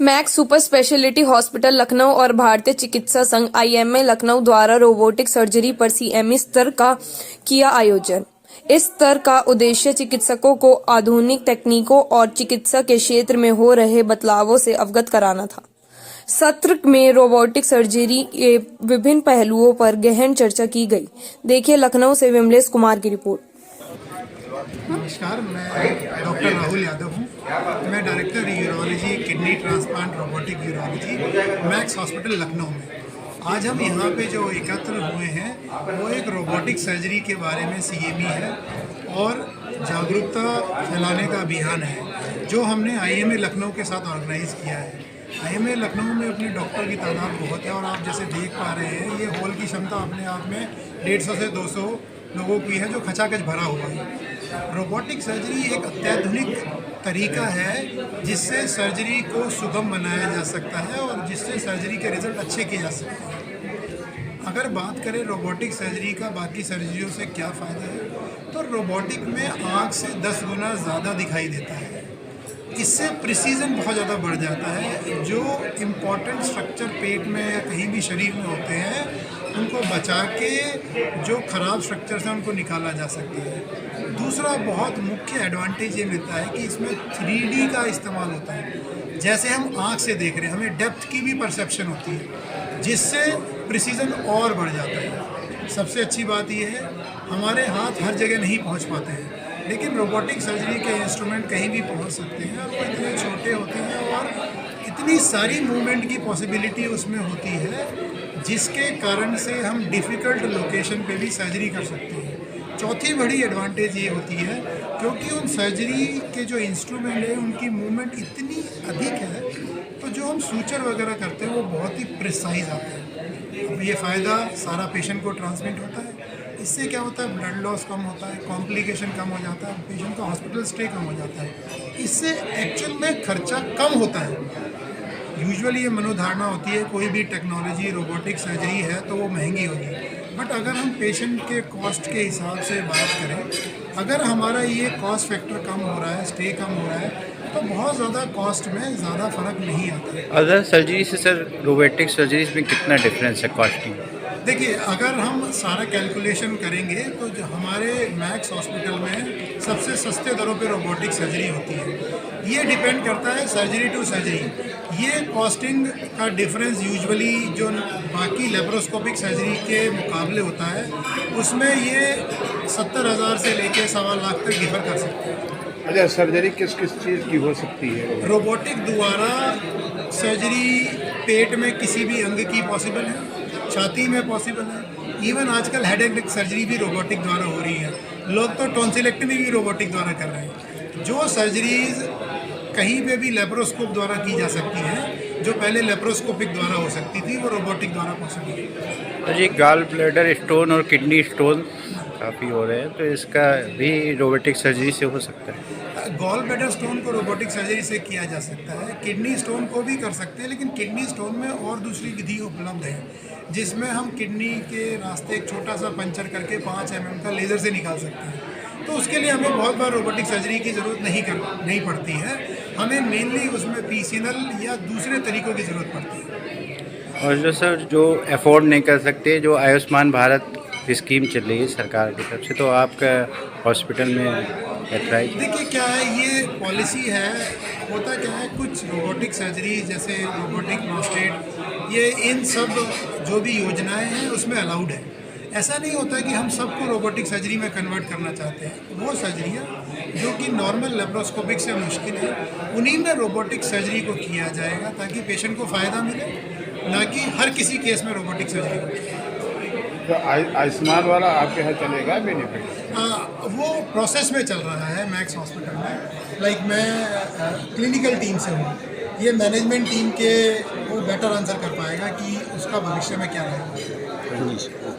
Max super speciality hospital Lucknow और भारतीय चिकित्सा संघ आईएमए लखनऊ द्वारा रोबोटिक सर्जरी पर सीएमई स्तर का किया आयोजन। इस स्तर का उद्देश्य चिकित्सकों को आधुनिक तकनीकों और चिकित्सा के क्षेत्र में हो रहे बदलावों से अवगत कराना था। सत्र में रोबोटिक सर्जरी के विभिन्न पहलुओं पर गहन चर्चा की गई। देखिए लखनऊ से विमलेश कुमार की रिपोर्ट। नमस्कार, मैं डॉक्टर राहुल यादव हूँ। मैं director urology kidney transplant robotic urology max hospital Lucknow में। आज हम यहाँ पे जो एकत्र हुए हैं वो एक रोबोटिक सर्जरी के बारे में सीएमई है और जागरूकता फैलाने का अभियान है जो हमने आईएमए लखनऊ के साथ ऑर्गेनाइज किया है। आईएमए लखनऊ में अपने डॉक्टर की तादाद बहुत है और आप जैसे देख पा रहे हैं ये हॉल की क्षमता अपने आप में 150 से 200 लोगों की है जो खचाखच भरा हुआ है। रोबोटिक सर्जरी एक अत्याधुनिक तरीका है जिससे सर्जरी को सुगम बनाया जा सकता है और जिससे सर्जरी के रिजल्ट अच्छे किए जा सकते हैं। अगर बात करें रोबोटिक सर्जरी का बाकी सर्जरियों से क्या फ़ायदा है, तो रोबोटिक में आँख से 10 गुना ज़्यादा दिखाई देता है। इससे प्रिसीजन बहुत ज़्यादा बढ़ जाता है। जो इम्पॉर्टेंट स्ट्रक्चर पेट में या कहीं भी शरीर में होते हैं उनको बचा के जो ख़राब स्ट्रक्चर्स हैं उनको निकाला जा सकता है। दूसरा बहुत मुख्य एडवांटेज ये मिलता है कि इसमें 3D का इस्तेमाल होता है। जैसे हम आँख से देख रहे हैं हमें डेप्थ की भी परसेप्शन होती है जिससे प्रिसीजन और बढ़ जाता है। सबसे अच्छी बात यह है हमारे हाथ हर जगह नहीं पहुंच पाते हैं, लेकिन रोबोटिक सर्जरी के इंस्ट्रूमेंट कहीं भी पहुंच सकते हैं और वो इतने छोटे होते हैं और इतनी सारी मूवमेंट की पॉसिबिलिटी उसमें होती है जिसके कारण से हम डिफ़िकल्ट लोकेशन पे भी सर्जरी कर सकते हैं। चौथी बड़ी एडवांटेज ये होती है क्योंकि उन सर्जरी के जो इंस्ट्रूमेंट हैं उनकी मूवमेंट इतनी अधिक है तो जो हम सूचर वगैरह करते हैं वो बहुत ही प्रिसाइज आते हैं। अब ये फ़ायदा सारा पेशेंट को ट्रांसमिट होता है। इससे क्या होता है, ब्लड लॉस कम होता है, कॉम्प्लिकेशन कम हो जाता है, पेशेंट का हॉस्पिटल स्टे कम हो जाता है। इससे एक्चुअल में खर्चा कम होता है। यूजुअली ये मनोधारणा होती है कोई भी टेक्नोलॉजी रोबोटिक सर्जरी है तो वो महंगी होगी, बट अगर हम पेशेंट के कॉस्ट के हिसाब से बात करें, अगर हमारा ये कॉस्ट फैक्टर कम हो रहा है, स्टे कम हो रहा है, तो बहुत ज़्यादा कॉस्ट में ज़्यादा फ़र्क नहीं आता है। अदर सर्जरी से सर रोबोटिक सर्जरीज में कितना डिफरेंस है कॉस्टिंग? देखिए, अगर हम सारा कैलकुलेशन करेंगे तो जो हमारे मैक्स हॉस्पिटल में सबसे सस्ते दरों पे रोबोटिक सर्जरी होती है। ये डिपेंड करता है सर्जरी टू सर्जरी। ये कॉस्टिंग का डिफरेंस यूजुअली जो बाकी लेप्रोस्कोपिक सर्जरी के मुकाबले होता है उसमें ये 70,000 से लेके 1.25 लाख तक डिफर कर सकते हैं। अच्छा, सर्जरी किस किस चीज़ की हो सकती है? रोबोटिक द्वारा सर्जरी पेट में किसी भी अंग की पॉसिबल है, छाती में पॉसिबल है, इवन आजकल हेड एंड नेक सर्जरी भी रोबोटिक द्वारा हो रही है। लोग तो टॉन्सिलेक्टमी भी रोबोटिक द्वारा कर रहे हैं। जो सर्जरीज कहीं पे भी लेप्रोस्कोप द्वारा की जा सकती हैं, जो पहले लेप्रोस्कोपिक द्वारा हो सकती थी, वो रोबोटिक द्वारा पॉसिबल है। तो ये गॉल ब्लैडर स्टोन और किडनी स्टोन काफ़ी हो रहे हैं, तो इसका भी रोबोटिक सर्जरी से हो सकता है? गॉल ब्लैडर स्टोन को रोबोटिक सर्जरी से किया जा सकता है, किडनी स्टोन को भी कर सकते हैं, लेकिन किडनी स्टोन में और दूसरी विधि उपलब्ध है जिसमें हम किडनी के रास्ते एक छोटा सा पंचर करके 5 mm का लेज़र से निकाल सकते हैं। तो उसके लिए हमें बहुत बार रोबोटिक सर्जरी की ज़रूरत नहीं पड़ती है। हमें मेनली उसमें पीसीएनएल या दूसरे तरीक़ों की ज़रूरत पड़ती है। और जो सर जो अफोर्ड नहीं कर सकते, जो आयुष्मान भारत स्कीम चल रही है सरकार की तरफ से, तो आपका हॉस्पिटल में देखिए क्या है, ये पॉलिसी है। होता क्या है, कुछ रोबोटिक सर्जरी जैसे रोबोटिक प्रोस्टेट, ये इन सब जो भी योजनाएं हैं उसमें अलाउड है। ऐसा नहीं होता कि हम सबको रोबोटिक सर्जरी में कन्वर्ट करना चाहते हैं। वो सर्जरियाँ जो कि नॉर्मल लेप्रोस्कोपिक से मुश्किल है, उन्हीं में रोबोटिक सर्जरी को किया जाएगा ताकि पेशेंट को फ़ायदा मिले, ना कि हर किसी केस में रोबोटिक सर्जरी हो। तो आयुष्मान वाला आपके यहाँ चलेगा बेनिफिट? वो प्रोसेस में चल रहा है मैक्स हॉस्पिटल में। मैं क्लिनिकल टीम से हूँ, ये मैनेजमेंट टीम के वो बेटर आंसर कर पाएगा कि उसका भविष्य में क्या रहेगा।